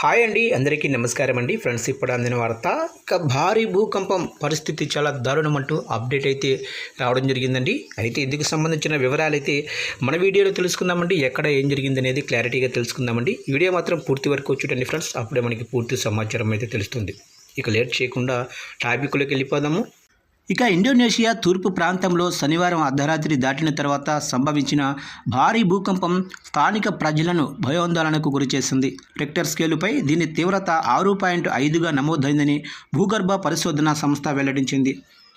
Hi అండి, అందరికీ నమస్కారం అండి. ఫ్రెండ్స్, ఇప్పుడు అందిన వార్త, ఇక భారీ భూకంపం పరిస్థితి చాలా దారుణం అంటూ అప్డేట్ అయితే రావడం జరిగిందండి. అయితే ఇందుకు సంబంధించిన వివరాలు అయితే మన వీడియోలో తెలుసుకుందామండి. ఎక్కడ ఏం జరిగింది అనేది క్లారిటీగా తెలుసుకుందామండి. వీడియో మాత్రం పూర్తి వరకు చూడండి ఫ్రెండ్స్, అప్పుడే మనకి పూర్తి సమాచారం అయితే తెలుస్తుంది. ఇక లేట్ చేయకుండా టాపిక్లోకి వెళ్ళిపోదాము. ఇక ఇండోనేషియా తూర్పు ప్రాంతంలో శనివారం అర్ధరాత్రి దాటిన తర్వాత సంభవించిన భారీ భూకంపం స్థానిక ప్రజలను భయోందోళనకు గురిచేసింది. రిక్టర్ స్కేలుపై దీని తీవ్రత 6.5గా నమోదైందని భూగర్భ పరిశోధనా సంస్థ వెల్లడించింది.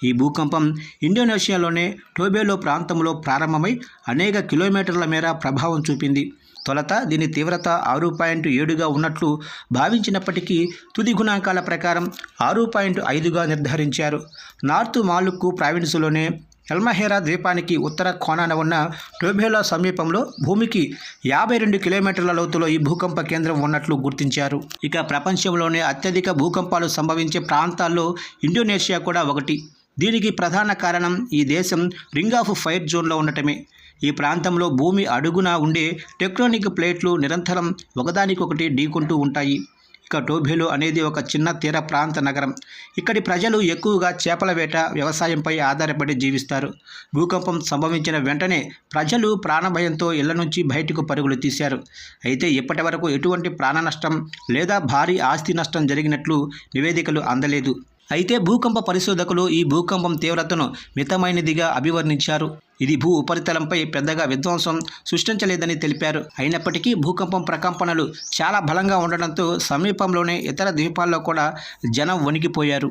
ఈ భూకంపం ఇండోనేషియాలోని టోబేలో ప్రాంతంలో ప్రారంభమై అనేక కిలోమీటర్ల మేర ప్రభావం చూపింది. తొలుత దీని తీవ్రత 6.7గా ఉన్నట్లు భావించినప్పటికీ తుది గుణాంకాల ప్రకారం 6.5గా నిర్ధారించారు. నార్త్ మాలుక్కు ప్రావిన్సులోని ఎల్మహేరా ద్వీపానికి ఉత్తర కోణాన ఉన్న టోబేలో సమీపంలో భూమికి 52 కిలోమీటర్ల లోతులో ఈ భూకంప కేంద్రం ఉన్నట్లు గుర్తించారు. ఇక ప్రపంచంలోనే అత్యధిక భూకంపాలు సంభవించే ప్రాంతాల్లో ఇండోనేషియా కూడా ఒకటి. దీనికి ప్రధాన కారణం ఈ దేశం రింగ్ ఆఫ్ ఫైర్ జోన్లో ఉండటమే. ఈ ప్రాంతంలో భూమి అడుగున ఉండే టెక్టోనిక్ ప్లేట్లు నిరంతరం ఒకదానికొకటి ఢీకొంటూ ఉంటాయి. ఇక టోబేలో అనేది ఒక చిన్న తీర ప్రాంత నగరం. ఇక్కడి ప్రజలు ఎక్కువగా చేపల వేట, వ్యవసాయంపై ఆధారపడి జీవిస్తారు. భూకంపం సంభవించిన వెంటనే ప్రజలు ప్రాణభయంతో ఇళ్ల నుంచి బయటకు పరుగులు తీశారు. అయితే ఇప్పటి వరకు ఎటువంటి ప్రాణ నష్టం లేదా భారీ ఆస్తి నష్టం జరిగినట్లు నివేదికలు అందలేదు. అయితే భూకంప పరిశోధకులు ఈ భూకంపం తీవ్రతను మితమైనదిగా అభివర్ణించారు. ఇది భూ ఉపరితలంపై పెద్దగా విధ్వంసం సృష్టించలేదని తెలిపారు. అయినప్పటికీ భూకంపం ప్రకంపనలు చాలా బలంగా ఉండడంతో సమీపంలోనే ఇతర ద్వీపాల్లో కూడా జనం వణికిపోయారు.